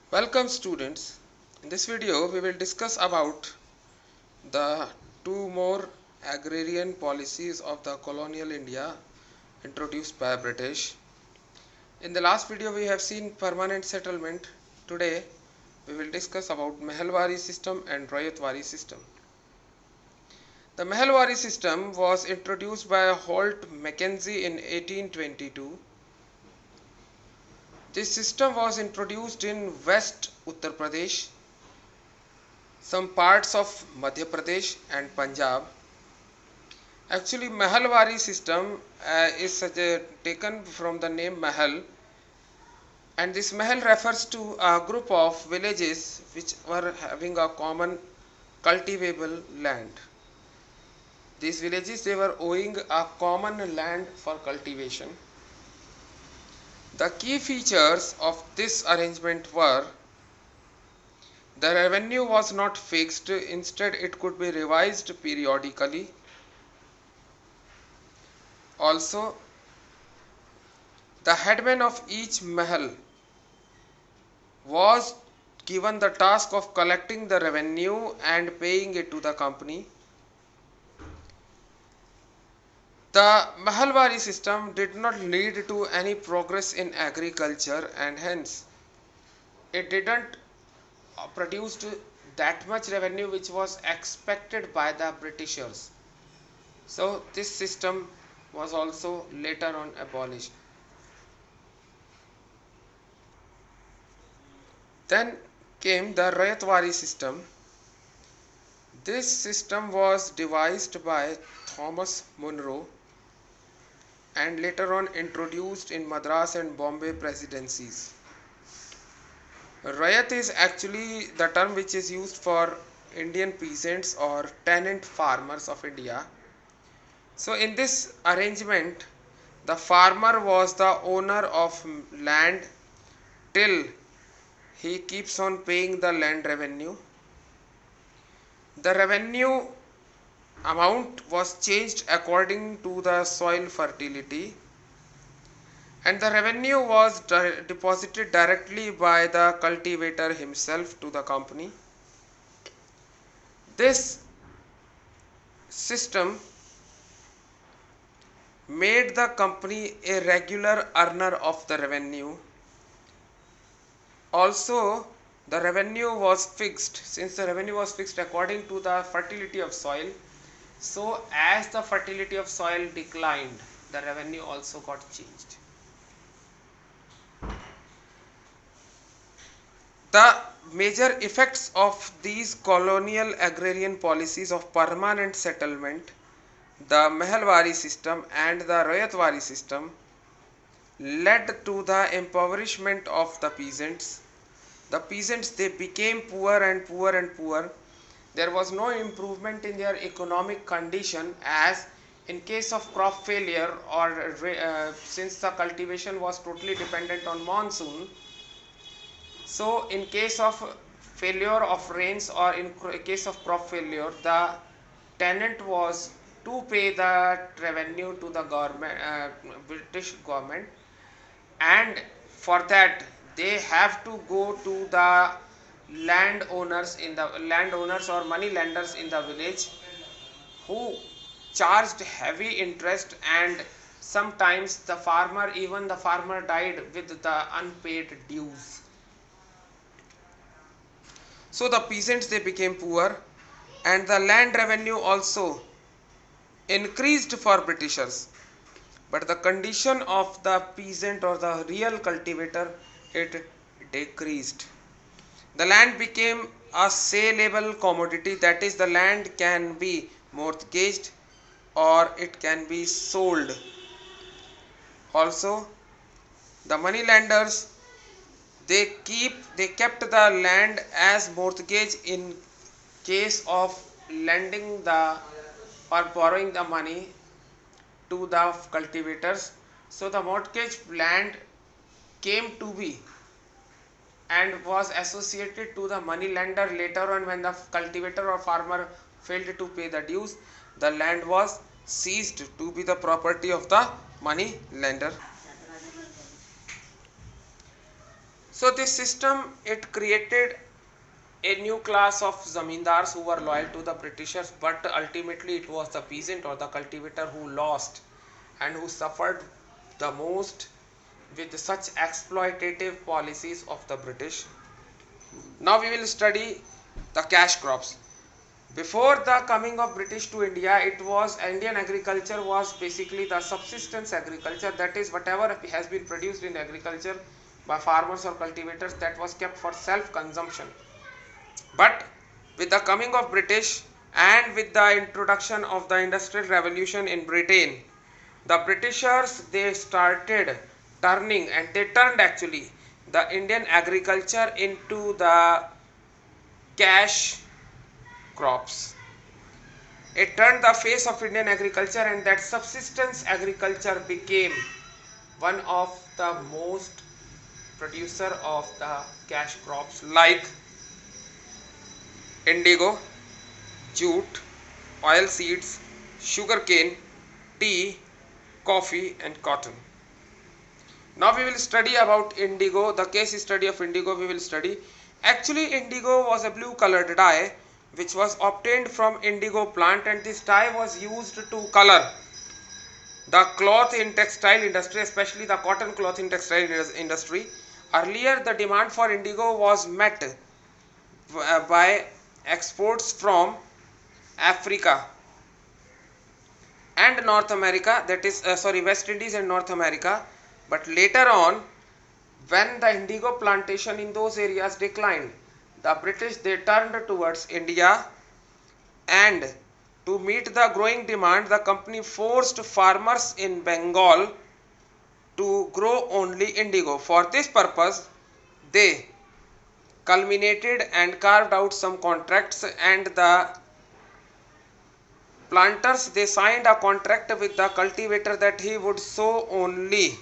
Welcome students. In this video we will discuss about the two more agrarian policies of the colonial India introduced by British. In the last video we have seen permanent settlement. Today we will discuss about Mahalwari system and Rayatwari system. The Mahalwari system was introduced by Holt Mackenzie in 1822. This system was introduced in West Uttar Pradesh, some parts of Madhya Pradesh and Punjab. Actually, Mahalwari system is taken from the name Mahal, and this Mahal refers to a group of villages which were having a common cultivable land. These villages, they were owing a common land for cultivation. The key features of this arrangement were: the revenue was not fixed, instead it could be revised periodically. Also, the headman of each mahal was given the task of collecting the revenue and paying it to the company. The Mahalwari system did not lead to any progress in agriculture, and hence it didn't produce that much revenue which was expected by the Britishers. So this system was also later on abolished. Then came the Rayatwari system. This system was devised by Thomas Munro and later on introduced in Madras and Bombay presidencies. Rayat is actually the term which is used for Indian peasants or tenant farmers of India. So in this arrangement, the farmer was the owner of land till he keeps on paying the land revenue. The revenue amount was changed according to the soil fertility, and the revenue was deposited directly by the cultivator himself to the company. This system made the company a regular earner of the revenue. Also, the revenue was fixed. Since the revenue was fixed according to the fertility of soil, so as the fertility of soil declined, the revenue also got changed. The major effects of these colonial agrarian policies of permanent settlement, the Mahalwari system and the Rayatwari system, led to the impoverishment of the peasants. The peasants, they became poor and poor and poor. There was no improvement in their economic condition, as in case of crop failure or since the cultivation was totally dependent on monsoon. So in case of failure of rains or in case of crop failure, the tenant was to pay the revenue to the government, British government, and for that they have to go to the landowners or money lenders in the village, who charged heavy interest, and sometimes the farmer died with the unpaid dues. So the peasants, they became poor, and the land revenue also increased for Britishers, but the condition of the peasant or the real cultivator, it decreased. The land became a saleable commodity, that is, the land can be mortgaged or it can be sold. Also, the money lenders, they kept the land as mortgage in case of lending the or borrowing the money to the cultivators. So the mortgage land came to be and was associated to the money lender. Later on, when the cultivator or farmer failed to pay the dues, the land was ceased to be the property of the money lender. So this system, it created a new class of zamindars who were loyal to the Britishers, but ultimately it was the peasant or the cultivator who lost and who suffered the most with such exploitative policies of the British. Now we will study the cash crops. Before the coming of British to India, it was Indian agriculture was basically the subsistence agriculture, that is whatever has been produced in agriculture by farmers or cultivators, that was kept for self consumption. But with the coming of British and with the introduction of the industrial revolution in Britain, the Britishers, they started turning, and they turned actually the Indian agriculture into the cash crops. It turned the face of Indian agriculture, and that subsistence agriculture became one of the most producer of the cash crops like indigo, jute, oil seeds, sugarcane, tea, coffee and cotton. Now we will study about indigo, the case study of indigo we will study. Actually indigo was a blue colored dye which was obtained from indigo plant, and this dye was used to color the cloth in textile industry, especially the cotton cloth in textile industry. Earlier the demand for indigo was met by exports from Africa and North America, that is West Indies and North America. But later on, when the indigo plantation in those areas declined, the British, they turned towards India, and to meet the growing demand, the company forced farmers in Bengal to grow only indigo. For this purpose, they culminated and carved out some contracts, and the planters, they signed a contract with the cultivator that he would sow only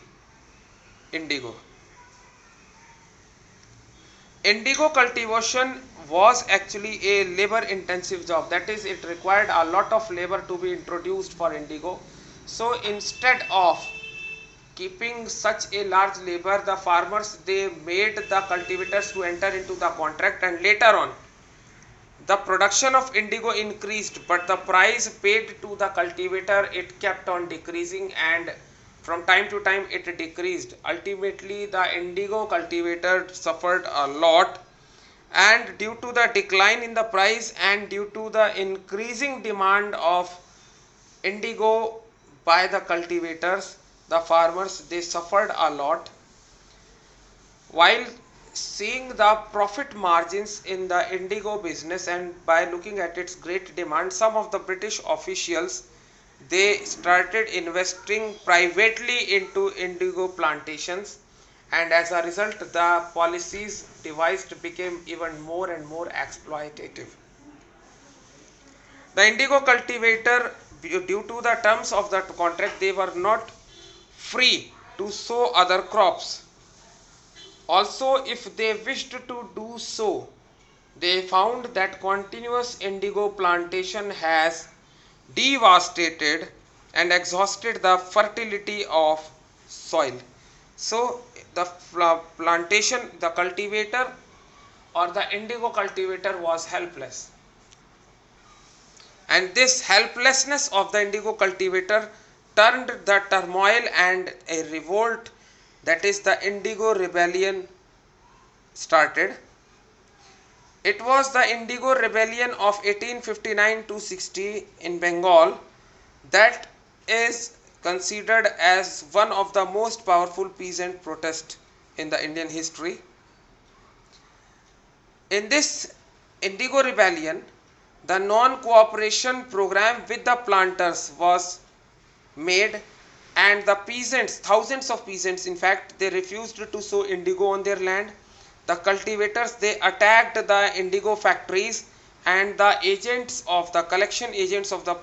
indigo. Indigo cultivation was actually a labor intensive job, that is it required a lot of labor to be introduced for indigo. So instead of keeping such a large labor, the farmers, they made the cultivators to enter into the contract, and later on the production of indigo increased, but the price paid to the cultivator, it kept on decreasing, and from time to time it decreased. Ultimately the indigo cultivator suffered a lot, and due to the decline in the price and due to the increasing demand of indigo by the cultivators, the farmers, they suffered a lot. While seeing the profit margins in the indigo business and by looking at its great demand, some of the British officials, they started investing privately into indigo plantations, and as a result the policies devised became even more and more exploitative. The indigo cultivator, due to the terms of the contract, they were not free to sow other crops. Also, if they wished to do so, they found that continuous indigo plantation has devastated and exhausted the fertility of soil. So the plantation, the cultivator or the indigo cultivator was helpless, and this helplessness of the indigo cultivator turned the turmoil and a revolt, that is the indigo rebellion, started. It was the indigo rebellion of 1859 to 60 in Bengal that is considered as one of the most powerful peasant protests in the Indian history. In this indigo rebellion, the non-cooperation program with the planters was made, and the peasants, thousands of peasants in fact, they refused to sow indigo on their land. The cultivators, they attacked the indigo factories, and the agents of the collection agents of the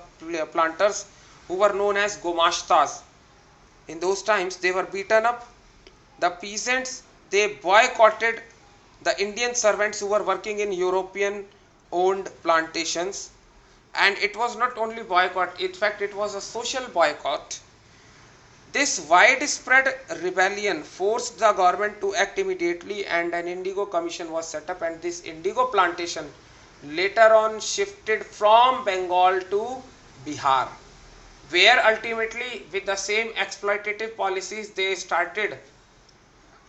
planters, who were known as gomashtas, in those times, they were beaten up. The peasants, they boycotted the Indian servants who were working in European owned plantations, and it was not only boycott, in fact it was a social boycott. This widespread rebellion forced the government to act immediately, and an indigo commission was set up, and this indigo plantation later on shifted from Bengal to Bihar, where ultimately with the same exploitative policies they started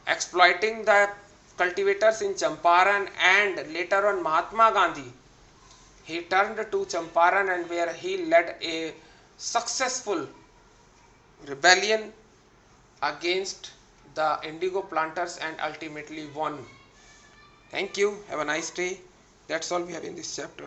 exploiting the cultivators in Champaran, and later on Mahatma Gandhi, he turned to Champaran and where he led a successful rebellion against the indigo planters and ultimately won. Thank you. Have a nice day. That's all we have in this chapter.